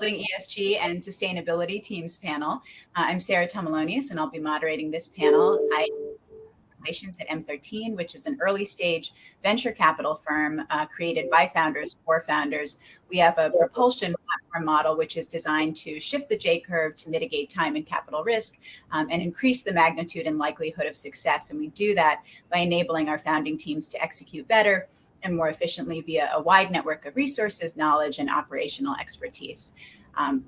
Building ESG and Sustainability Teams panel. I'm Sarah Tomalonius, and I'll be moderating this panel. I relations at M13, which is an early stage venture capital firm created by founders for founders. We have a propulsion platform model, which is designed to shift the J curve to mitigate time and capital risk and increase the magnitude and likelihood of success. And we do that by enabling our founding teams to execute better and more efficiently via a wide network of resources, knowledge, and operational expertise.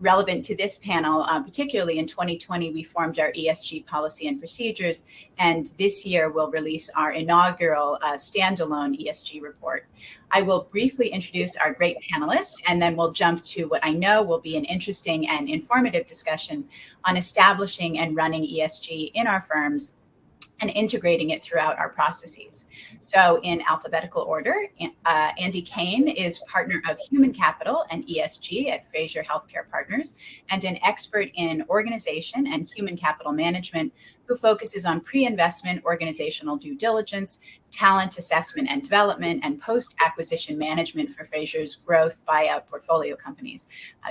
Relevant to this panel, particularly in 2020, we formed our ESG policy and procedures, and this year we'll release our inaugural standalone ESG report. I will briefly introduce our great panelists, and then we'll jump to what I know will be an interesting and informative discussion on establishing and running ESG in our firms and integrating it throughout our processes. So in alphabetical order, Andy Kane is partner of human capital and ESG at Fraser Healthcare Partners and an expert in organization and human capital management who focuses on pre-investment organizational due diligence, talent assessment and development, and post-acquisition management for Fraser's growth buyout portfolio companies.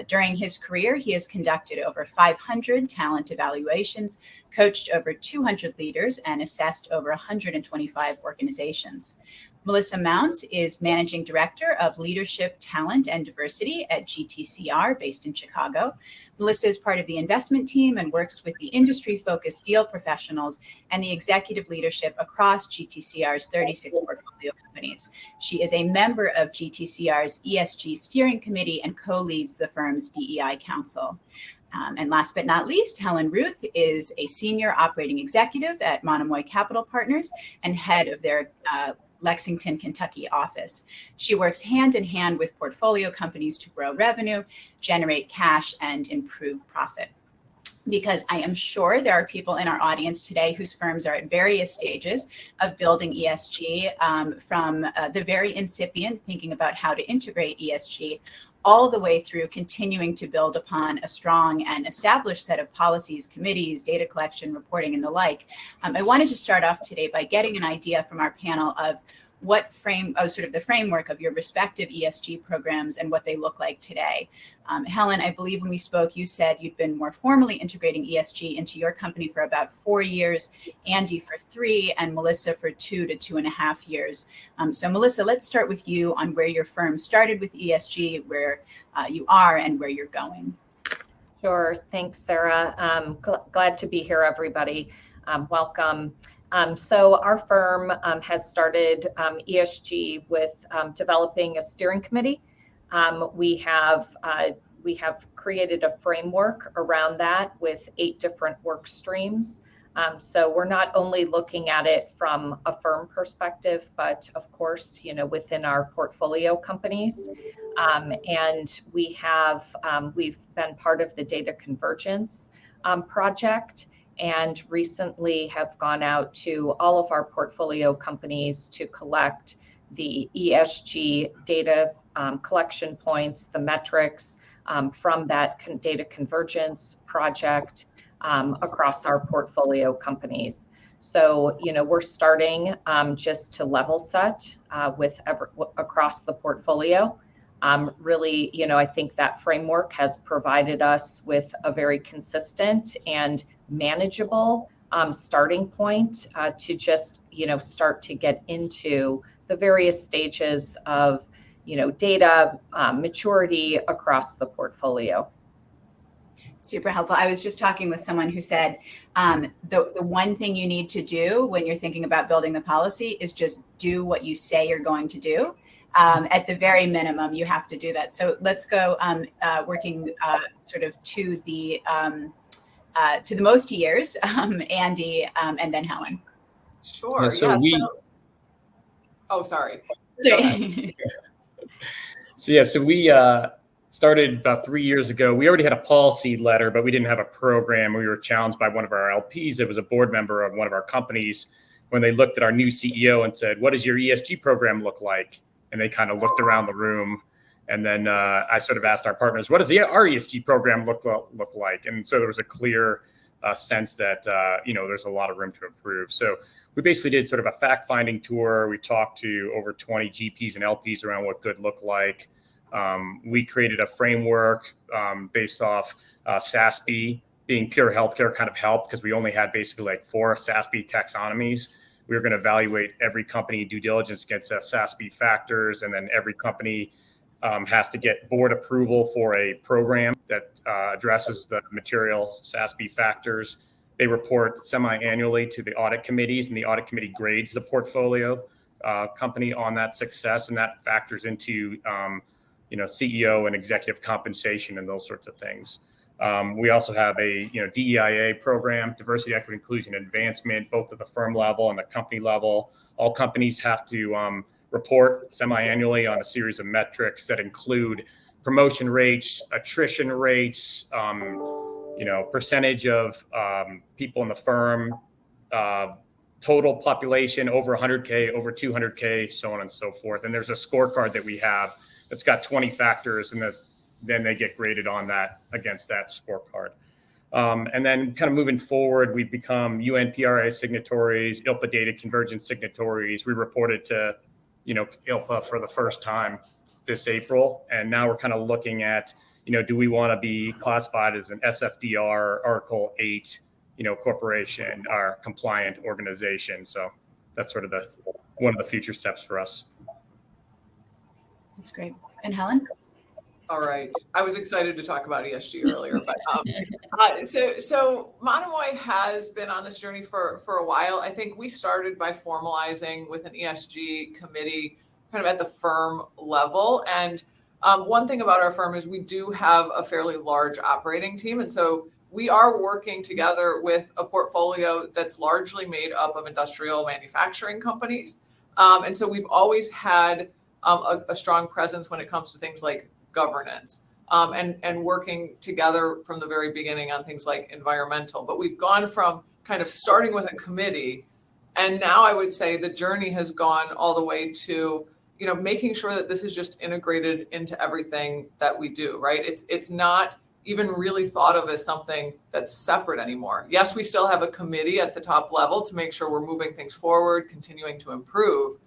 During his career, he has conducted over 500 talent evaluations, coached over 200 leaders, and assessed over 125 organizations. Melissa Mounts is Managing Director of Leadership, Talent, and Diversity at GTCR, based in Chicago. Melissa is part of the investment team and works with the industry-focused deal professionals and the executive leadership across GTCR's 36 portfolio companies. She is a member of GTCR's ESG steering committee and co-leads the firm's DEI council. And last but not least, Helen Ruth is a senior operating executive at Monomoy Capital Partners and head of their Lexington, Kentucky office. She works hand in hand with portfolio companies to grow revenue, generate cash, and improve profit. Because I am sure there are people in our audience today whose firms are at various stages of building ESG, from the very incipient, thinking about how to integrate ESG, all the way through continuing to build upon a strong and established set of policies, committees, data collection, reporting, and the like. I wanted to start off today by getting an idea from our panel of what the framework of your respective ESG programs and what they look like today. Helen, I believe when we spoke, you said you'd been more formally integrating ESG into your company for about 4 years, Andy for 3, and Melissa for 2 to 2.5 years. So Melissa, let's start with you on where your firm started with ESG, where you are and where you're going. Sure, thanks, Sarah. Glad to be here, everybody. Welcome. So our firm has started ESG with developing a steering committee. We have created a framework around that with 8 different work streams. So we're not only looking at it from a firm perspective, but of course, within our portfolio companies. And we've been part of the data convergence project, and recently have gone out to all of our portfolio companies to collect the ESG data collection points, the metrics from that data convergence project across our portfolio companies. So, we're starting just to level set across the portfolio. Really, I think that framework has provided us with a very consistent and manageable starting point to just, start to get into the various stages of, data maturity across the portfolio. Super helpful. I was just talking with someone who said the one thing you need to do when you're thinking about building the policy is just do what you say you're going to do. At the very minimum, you have to do that. So let's go working sort of to the most years, Andy, and then Helen. Sure. Oh, sorry. So we started about 3 years ago. We already had a policy letter, but we didn't have a program. We were challenged by one of our LPs. It was a board member of one of our companies when they looked at our new CEO and said, "What does your ESG program look like?" And they kind of looked around the room. And then I sort of asked our partners, "What does our ESG program look like?" And so there was a clear sense that, there's a lot of room to improve. So we basically did sort of a fact-finding tour. We talked to over 20 GPs and LPs around what good looked like. We created a framework based off SASB being pure healthcare kind of helped because we only had basically like 4 SASB taxonomies. We were going to evaluate every company due diligence against SASB factors, and then every company has to get board approval for a program that addresses the material SASB factors. They report semi-annually to the audit committees, and the audit committee grades the portfolio company on that success, and that factors into CEO and executive compensation and those sorts of things. We also have a DEIA program, diversity, equity, inclusion, and advancement, both at the firm level and the company level. All companies have to report semi-annually on a series of metrics that include promotion rates, attrition rates, percentage of people in the firm, total population over 100K, over 200K, so on and so forth. And there's a scorecard that we have that's got 20 factors, and then they get graded on that against that scorecard. And then kind of moving forward, we've become UNPRA signatories, ILPA data convergence signatories. We reported to ILPA for the first time this April. And now we're kind of looking at, do we want to be classified as an SFDR Article 8, corporation or compliant organization? So that's sort of one of the future steps for us. That's great. And Helen? All right. I was excited to talk about ESG earlier, but so Monomoy has been on this journey for a while. I think we started by formalizing with an ESG committee kind of at the firm level. And one thing about our firm is we do have a fairly large operating team. And so we are working together with a portfolio that's largely made up of industrial manufacturing companies. And so we've always had a strong presence when it comes to things like governance and working together from the very beginning on things like environmental. But we've gone from kind of starting with a committee, and now I would say the journey has gone all the way to making sure that this is just integrated into everything that we do, right? It's not even really thought of as something that's separate anymore. Yes, we still have a committee at the top level to make sure we're moving things forward, continuing to improve.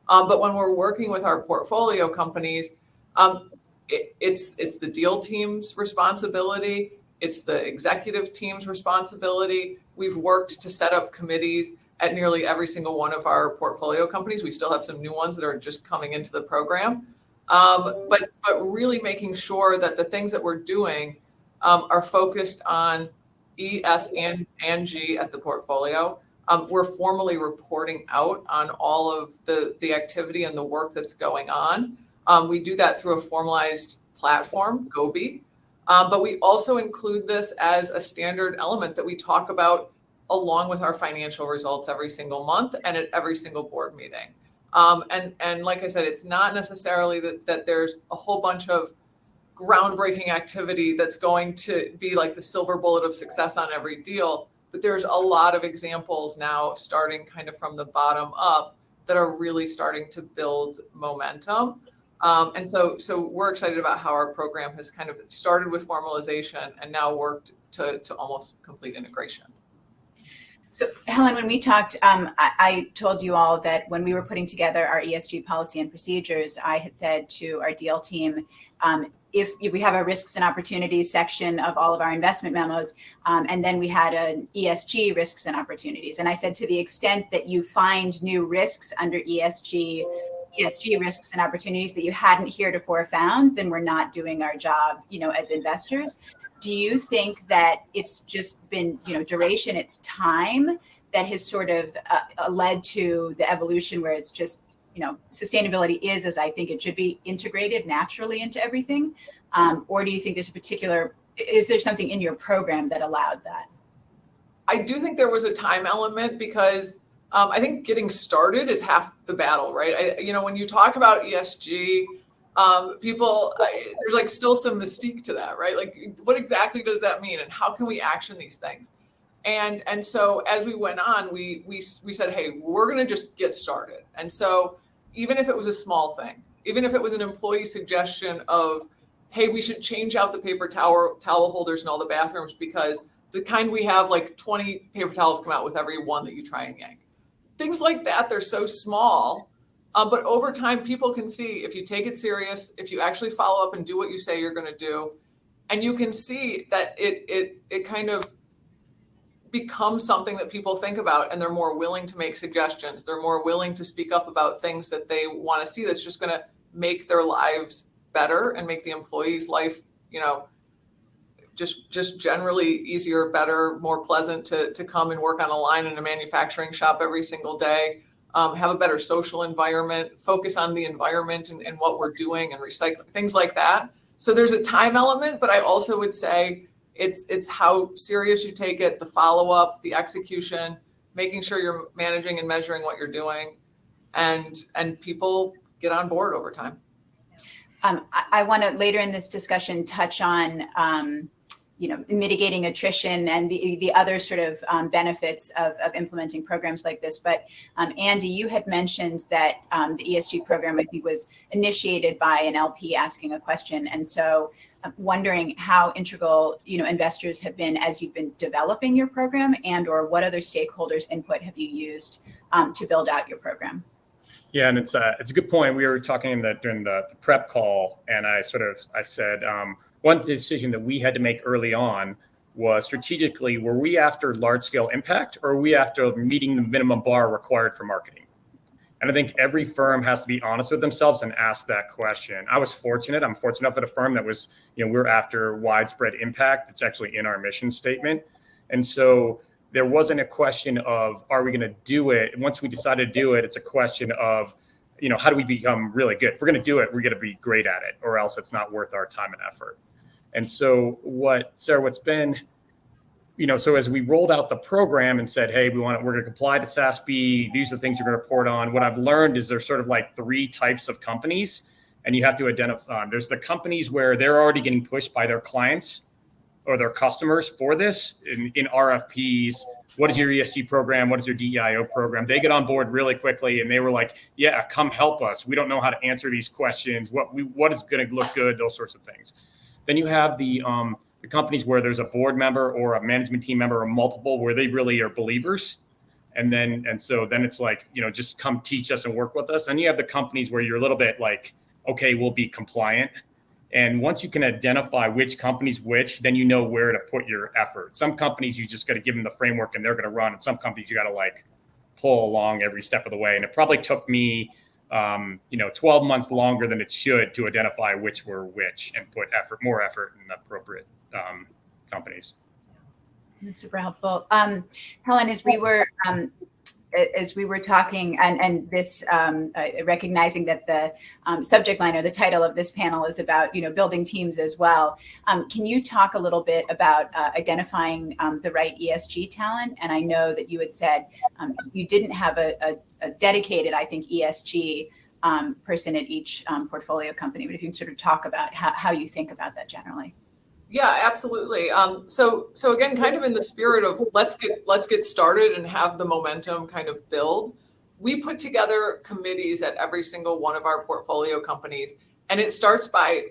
But when we're working with our portfolio companies, it's the deal team's responsibility. It's the executive team's responsibility. We've worked to set up committees at nearly every single one of our portfolio companies. We still have some new ones that are just coming into the program. But really making sure that the things that we're doing are focused on E, S, and G at the portfolio. We're formally reporting out on all of the activity and the work that's going on. We do that through a formalized platform, Gobi. But we also include this as a standard element that we talk about along with our financial results every single month and at every single board meeting. And like I said, it's not necessarily that there's a whole bunch of groundbreaking activity that's going to be like the silver bullet of success on every deal, but there's a lot of examples now starting kind of from the bottom up that are really starting to build momentum. And so we're excited about how our program has kind of started with formalization and now worked to almost complete integration. So Helen, when we talked, I told you all that when we were putting together our ESG policy and procedures, I had said to our deal team, if we have a risks and opportunities section of all of our investment memos, and then we had an ESG risks and opportunities. And I said, to the extent that you find new risks under ESG risks and opportunities that you hadn't heretofore found, then we're not doing our job, as investors. Do you think that it's just been, duration, it's time that has sort of led to the evolution where it's just, sustainability is, as I think it should be, integrated naturally into everything? Or do you think is there something in your program that allowed that? I do think there was a time element because I think getting started is half the battle, right? When you talk about ESG, people, there's like still some mystique to that, right? Like, what exactly does that mean, and how can we action these things? And so as we went on, we said, hey, we're going to just get started. And so even if it was a small thing, even if it was an employee suggestion of, hey, we should change out the paper towel holders in all the bathrooms because the kind we have, like 20 paper towels come out with every one that you try and yank. Things like that, they're so small, But over time, people can see if you take it serious, if you actually follow up and do what you say you're going to do, and you can see that it kind of becomes something that people think about, and they're more willing to make suggestions. They're more willing to speak up about things that they want to see that's just going to make their lives better and make the employee's life, just generally easier, better, more pleasant to come and work on a line in a manufacturing shop every single day, have a better social environment, focus on the environment and what we're doing and recycling, things like that. So there's a time element, but I also would say it's how serious you take it, the follow-up, the execution, making sure you're managing and measuring what you're doing, and people get on board over time. I want to later in this discussion touch on mitigating attrition and the other sort of benefits of implementing programs like this. But Andy, you had mentioned that the ESG program, I think, was initiated by an LP asking a question. And so I'm wondering how integral, investors have been as you've been developing your program, and or what other stakeholders' input have you used to build out your program? Yeah, and it's a good point. We were talking during the prep call, and I said one decision that we had to make early on was strategically, were we after large scale impact, or were we after meeting the minimum bar required for marketing? And I think every firm has to be honest with themselves and ask that question. I'm fortunate enough at a firm that was, we're after widespread impact. It's actually in our mission statement. And so there wasn't a question of, are we going to do it? Once we decided to do it, it's a question of, how do we become really good? If we're going to do it, we're going to be great at it, or else it's not worth our time and effort. And so what's been, so as we rolled out the program and said, hey, we're going to comply to SASB, these are the things you're going to report on. What I've learned is there's sort of like 3 types of companies, and you have to identify. There's the companies where they're already getting pushed by their clients or their customers for this in RFPs. What is your ESG program? What is your DEIO program? They get on board really quickly, and they were like, yeah, come help us. We don't know how to answer these questions. What is going to look good? Those sorts of things. Then you have the companies where there's a board member or a management team member or multiple, where they really are believers. And so then it's like, just come teach us and work with us. And you have the companies where you're a little bit like, okay, we'll be compliant. And once you can identify which company's which, then you know where to put your effort. Some companies, you just got to give them the framework and they're going to run. And some companies, you got to like pull along every step of the way. And it probably took me 12 months longer than it should to identify which were which and put more effort in the appropriate companies. That's super helpful. Helen, as we were talking, and this recognizing that the subject line or the title of this panel is about building teams as well. Can you talk a little bit about identifying the right ESG talent? And I know that you had said you didn't have a dedicated, I think, ESG person at each portfolio company, but if you can sort of talk about how you think about that generally. Yeah, absolutely. So again, kind of in the spirit of let's get started and have the momentum kind of build, we put together committees at every single one of our portfolio companies, and it starts by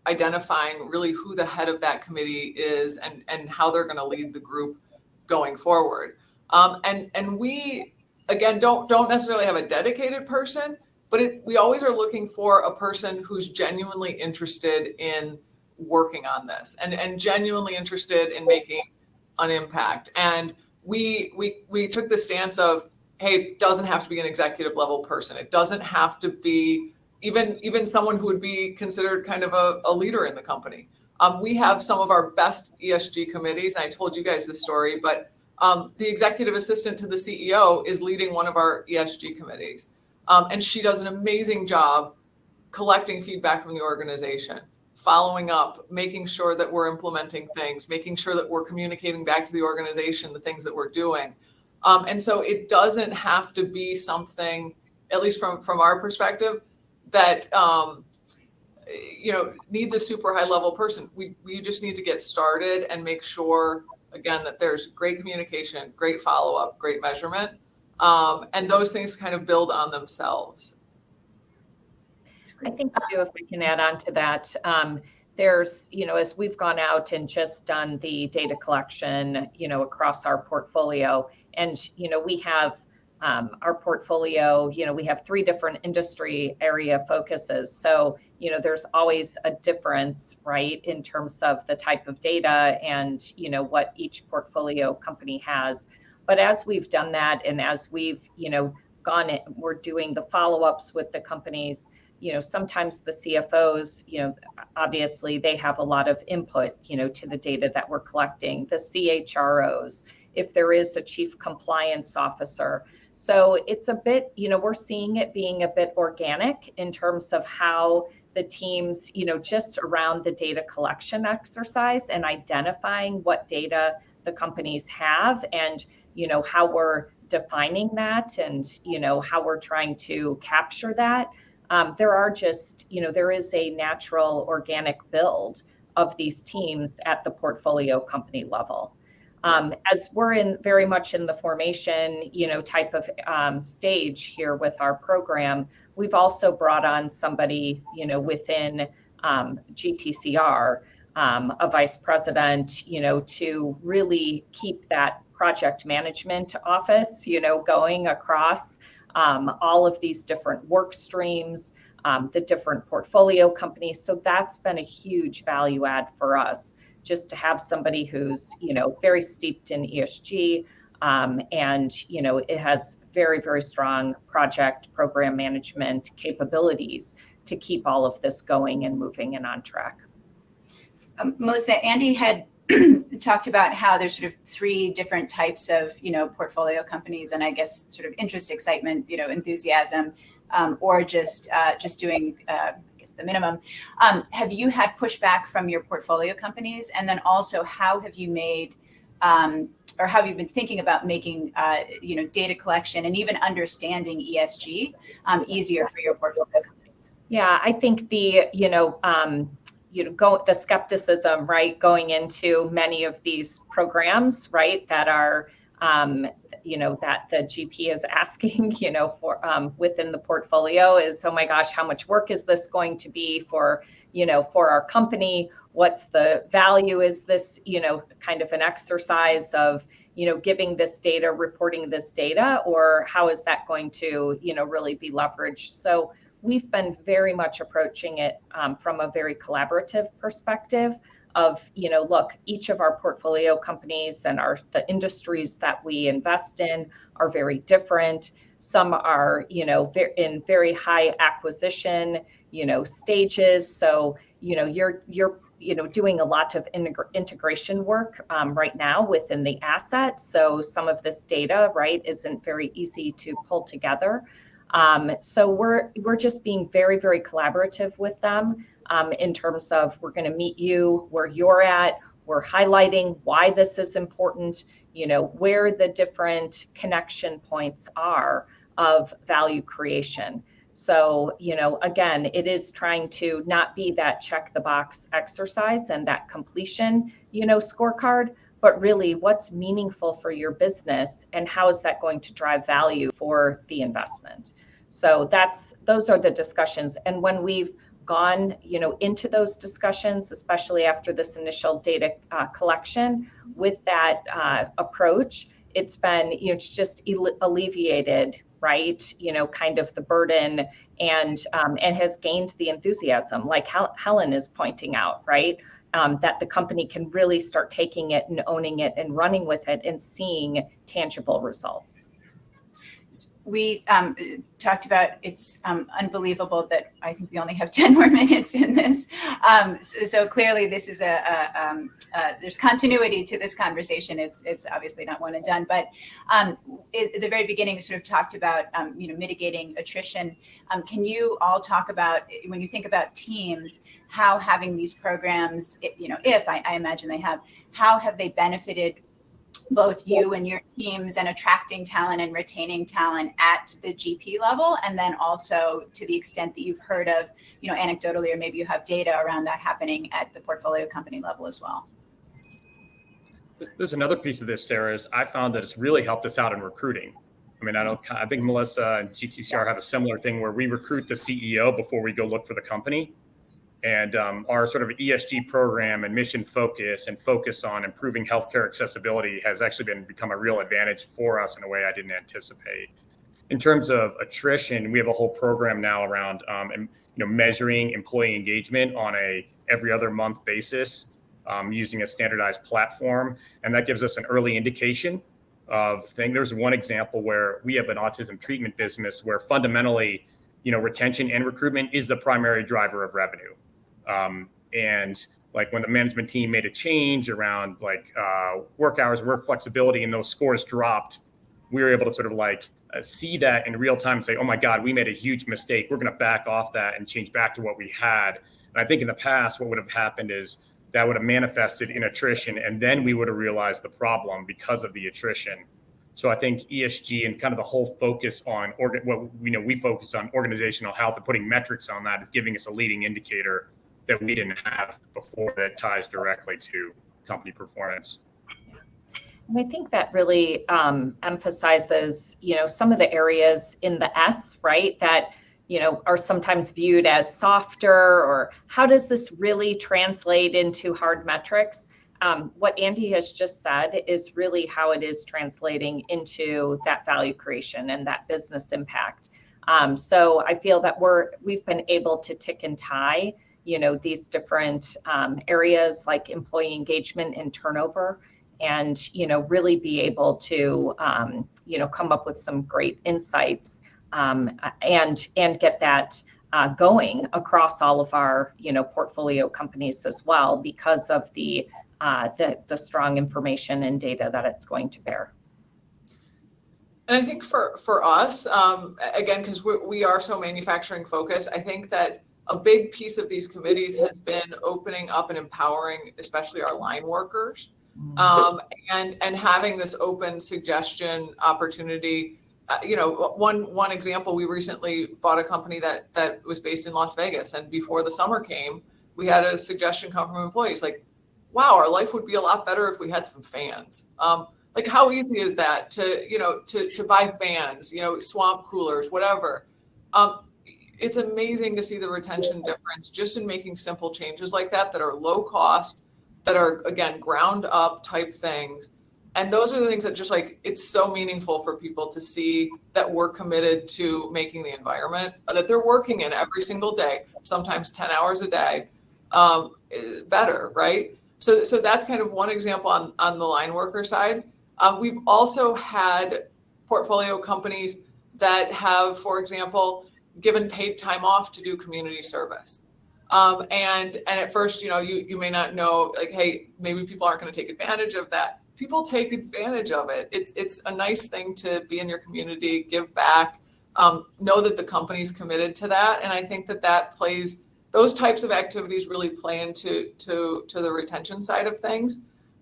identifying really who the head of that committee is and how they're going to lead the group going forward. And we again don't necessarily have a dedicated person, but we always are looking for a person who's genuinely interested in working on this and genuinely interested in making an impact. And we took the stance of, hey, it doesn't have to be an executive level person. It doesn't have to be even someone who would be considered kind of a leader in the company. We have some of our best ESG committees, and I told you guys this story, but the executive assistant to the CEO is leading one of our ESG committees. And she does an amazing job collecting feedback from the organization, following up, making sure that we're implementing things, making sure that we're communicating back to the organization the things that we're doing. And so it doesn't have to be something, at least from our perspective, that needs a super high level person. We just need to get started and make sure, again, that there's great communication, great follow up, great measurement, and those things kind of build on themselves. I think too, if we can add on to that, there's, as we've gone out and just done the data collection, across our portfolio, and, we have our portfolio, we have 3 different industry area focuses. So, there's always a difference, right, in terms of the type of data and, what each portfolio company has. But as we've done that and as we've, gone in, we're doing the follow-ups with the companies, sometimes the CFOs, obviously they have a lot of input, to the data that we're collecting, the CHROs, if there is a chief compliance officer. So it's a bit, we're seeing it being a bit organic in terms of how the teams, just around the data collection exercise and identifying what data the companies have and, how we're defining that and, how we're trying to capture that. There are just, there is a natural organic build of these teams at the portfolio company level. As we're very much in the formation, type of stage here with our program, we've also brought on somebody, within GTCR, a vice president, to really keep that project management office, going across all of these different work streams, the different portfolio companies. So that's been a huge value add for us, just to have somebody who's, very steeped in ESG, and, it has very, very strong project program management capabilities to keep all of this going and moving and on track. Melissa, Andy had talked about how there's sort of 3 different types of, portfolio companies, and I guess sort of interest, excitement, enthusiasm, or just doing, I guess, the minimum. Have you had pushback from your portfolio companies? And then also, how have you made, or how have you been thinking about making, data collection and even understanding ESG easier for your portfolio companies? Yeah, I think the skepticism, right, going into many of these programs, right, that are, that the GP is asking, for within the portfolio is, oh my gosh, how much work is this going to be for, for our company? What's the value? Is this, kind of an exercise of, giving this data, reporting this data, or how is that going to, really be leveraged? So we've been very much approaching it from a very collaborative perspective of, look, each of our portfolio companies and the industries that we invest in are very different. Some are, in very high acquisition, stages. So, you're doing a lot of integration work right now within the asset. So some of this data, right, isn't very easy to pull together. So we're just being very, very collaborative with them in terms of, we're going to meet you where you're at. We're highlighting why this is important, where the different connection points are of value creation. So, again, it is trying to not be that check the box exercise and that completion, scorecard, but really what's meaningful for your business and how is that going to drive value for the investment. So those are the discussions. And when we've gone, into those discussions, especially after this initial data collection with that approach, it's been, it's just alleviated, right? Kind of the burden and has gained the enthusiasm, like Helen is pointing out, right? That the company can really start taking it and owning it and running with it and seeing tangible results. We talked about, it's unbelievable that I think we only have 10 more minutes in this. So clearly this is there's continuity to this conversation. It's obviously not one and done, but at the very beginning, we sort of talked about, mitigating attrition. Can you all talk about, when you think about teams, how having these programs, if I imagine they have, how have they benefited both you and your teams and attracting talent and retaining talent at the GP level, and then also to the extent that you've heard of, anecdotally, or maybe you have data around that happening at the portfolio company level as well? There's another piece of this, Sarah, is I found that it's really helped us out in recruiting. I mean, I think Melissa and GTCR have a similar thing where we recruit the CEO before we go look for the company. And our sort of ESG program and mission focus and focus on improving healthcare accessibility has actually become a real advantage for us in a way I didn't anticipate. in terms of attrition, we have a whole program now around measuring employee engagement on a every other month basis using a standardized platform, and that gives us an early indication of things. There's one example where we have an autism treatment business where fundamentally, retention and recruitment is the primary driver of revenue, and like when the management team made a change around work hours, work flexibility, and those scores dropped, we were able to sort of see that in real time and say, oh my God, we made a huge mistake. We're going to back off that and change back to what we had. And I think in the past, what would have happened is that would have manifested in attrition, and then we would have realized the problem because of the attrition. So I think ESG and kind of the whole focus on we focus on organizational health and putting metrics on that is giving us a leading indicator that we didn't have before that ties directly to company performance. And I think that really emphasizes, some of the areas in the S, right, that, are sometimes viewed as softer, or how does this really translate into hard metrics? What Andy has just said is really how it is translating into that value creation and that business impact. So I feel that we've been able to tick and tie these different areas like employee engagement and turnover, and really be able to come up with some great insights and get that going across all of our portfolio companies as well, because of the strong information and data that it's going to bear. And I think for us, again, because we are so manufacturing focused, I think that a big piece of these committees has been opening up and empowering, especially our line workers, and having this open suggestion opportunity. One example, we recently bought a company that was based in Las Vegas, and before the summer came, we had a suggestion come from employees like, wow, our life would be a lot better if we had some fans. Like, how easy is that to buy fans, swamp coolers, whatever. It's amazing to see the retention difference just in making simple changes like that are low cost, that are, again, ground up type things. And those are the things that just it's so meaningful for people to see that we're committed to making the environment that they're working in every single day, sometimes 10 hours a day, better, right? So that's kind of one example on the line worker side. We've also had portfolio companies that have, for example, given paid time off to do community service. And at first, you may not know, hey, maybe people aren't going to take advantage of that. People take advantage of it. It's a nice thing to be in your community, give back, know that the company's committed to that. And I think that plays, those types of activities really play into the retention side of things.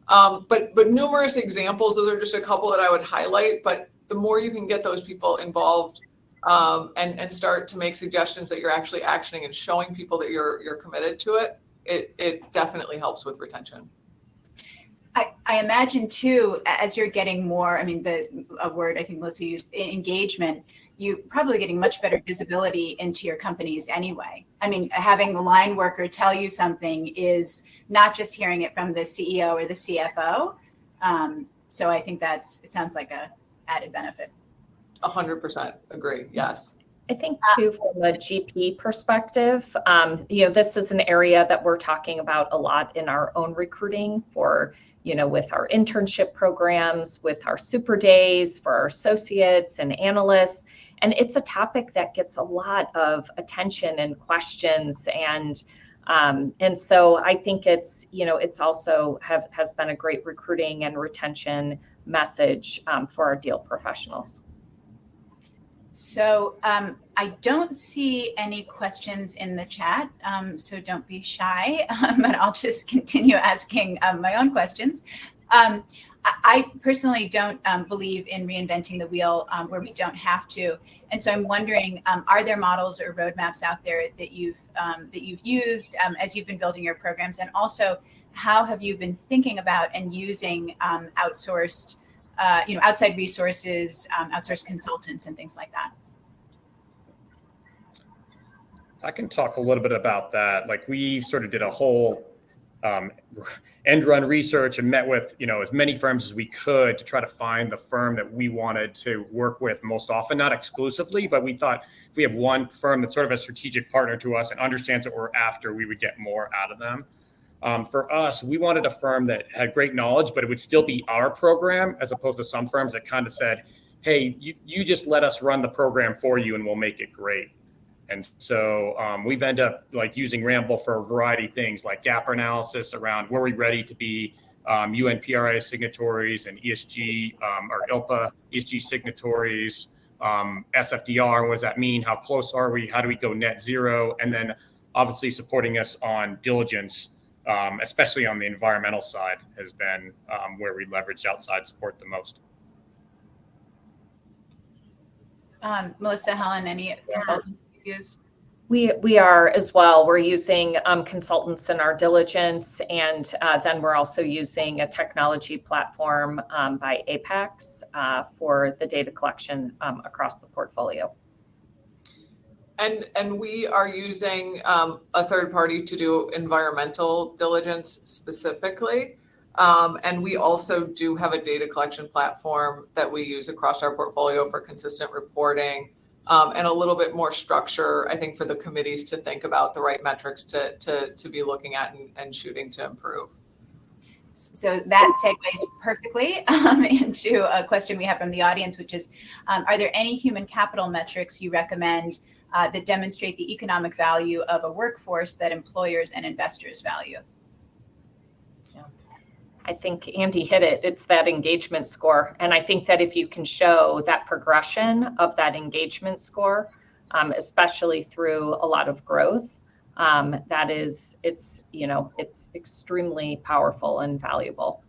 But numerous examples, those are just a couple that I would highlight. But the more you can get those people involved and start to make suggestions that you're actually actioning and showing people that you're committed to it definitely helps with retention. I imagine too, as you're getting more, a word I think Melissa used, engagement, you're probably getting much better visibility into your companies anyway. Having the line worker tell you something is not just hearing it from the CEO or the CFO. So I think it sounds like a added benefit. 100% agree. Yes. I think too, from a GP perspective, this is an area that we're talking about a lot in our own recruiting for, with our internship programs, with our super days for our associates and analysts. And it's a topic that gets a lot of attention and questions. And so I think it's also has been a great recruiting and retention message for our deal professionals. So I don't see any questions in the chat, so don't be shy, but I'll just continue asking my own questions. I personally don't believe in reinventing the wheel where we don't have to. And so I'm wondering, are there models or roadmaps out there that you've used as you've been building your programs? And also, how have you been thinking about and using outsourced outside resources, outsourced consultants and things like that? I can talk a little bit about that. We sort of did a whole end run research and met with, as many firms as we could to try to find the firm that we wanted to work with most often, not exclusively, but we thought if we have one firm that's sort of a strategic partner to us and understands what we're after, we would get more out of them. For us, we wanted a firm that had great knowledge, but it would still be our program, as opposed to some firms that kind of said, hey, you just let us run the program for you and we'll make it great. And so we've ended up using Ramble for a variety of things, like gap analysis around were we ready to be UNPRI signatories and ESG or ILPA ESG signatories, SFDR, what does that mean? How close are we? How do we go net zero? And then obviously supporting us on diligence, especially on the environmental side, has been where we leveraged outside support the most. Melissa, Helen, any consultants you've used? We are as well. We're using consultants in our diligence, and then we're also using a technology platform by Apex for the data collection across the portfolio. And we are using a third party to do environmental diligence specifically. And we also do have a data collection platform that we use across our portfolio for consistent reporting and a little bit more structure, I think, for the committees to think about the right metrics to be looking at and shooting to improve. So that segues perfectly into a question we have from the audience, which is, are there any human capital metrics you recommend that demonstrate the economic value of a workforce that employers and investors value? Yeah. I think Andy hit it. It's that engagement score. And I think that if you can show that progression of that engagement score, especially through a lot of growth, it's extremely powerful and valuable.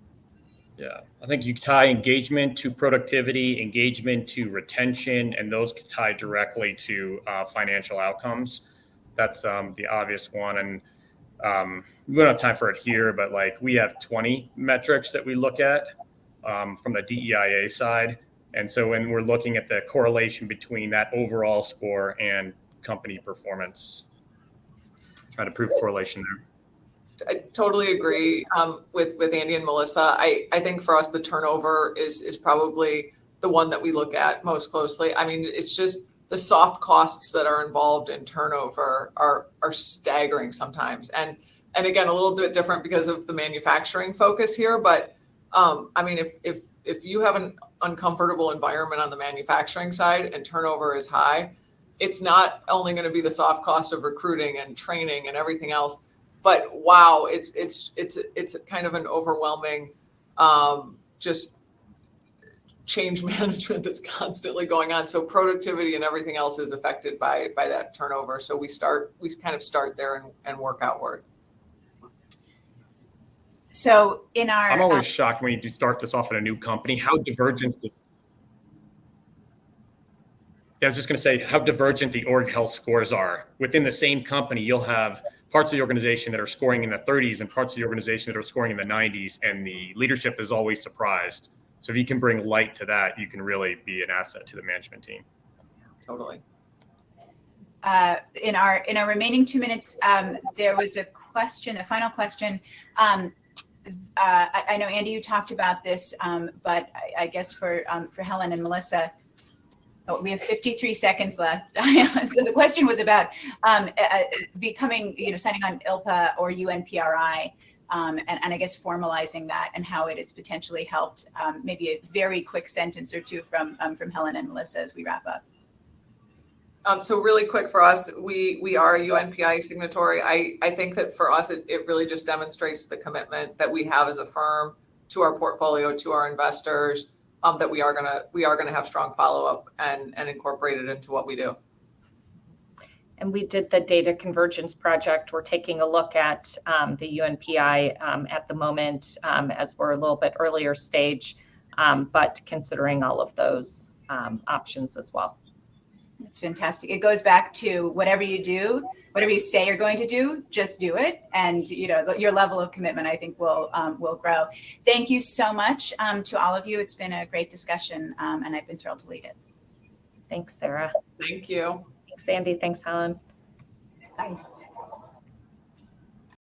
Yeah, I think you tie engagement to productivity, engagement to retention, and those can tie directly to financial outcomes. That's the obvious one. And we don't have time for it here, but we have 20 metrics that we look at from the DEIA side. And so when we're looking at the correlation between that overall score and company performance, trying to prove correlation there. I totally agree with Andy and Melissa. I think for us, the turnover is probably the one that we look at most closely. I mean, it's just the soft costs that are involved in turnover are staggering sometimes. And again, a little bit different because of the manufacturing focus here. But I mean, if you have an uncomfortable environment on the manufacturing side and turnover is high, it's not only going to be the soft cost of recruiting and training and everything else, but wow, it's kind of an overwhelming just change management that's constantly going on. So productivity and everything else is affected by that turnover. So we kind of start there and work outward. So I'm always shocked when you start this off in a new company, how divergent I was just going to say how divergent the org health scores are. Within the same company, you'll have parts of the organization that are scoring in the 30s and parts of the organization that are scoring in the 90s, and the leadership is always surprised. So if you can bring light to that, you can really be an asset to the management team. Totally. In our remaining 2 minutes, there was a final question. I know, Andy, you talked about this, but I guess for Helen and Melissa, we have 53 seconds left. So the question was about becoming, signing on ILPA or UNPRI, and I guess formalizing that and how it has potentially helped. Maybe a very quick sentence or two from Helen and Melissa as we wrap up. So really quick for us, we are a UNPI signatory. I think that for us, it really just demonstrates the commitment that we have as a firm to our portfolio, to our investors, that we are gonna have strong follow-up and incorporate it into what we do. And we did the data convergence project. We're taking a look at the UNPI at the moment as we're a little bit earlier stage, but considering all of those options as well. That's fantastic. It goes back to whatever you do, whatever you say you're going to do, just do it. And your level of commitment, I think, will grow. Thank you so much to all of you. It's been a great discussion, and I've been thrilled to lead it. Thanks, Sarah. Thank you. Thanks, Andy. Thanks, Helen. Bye.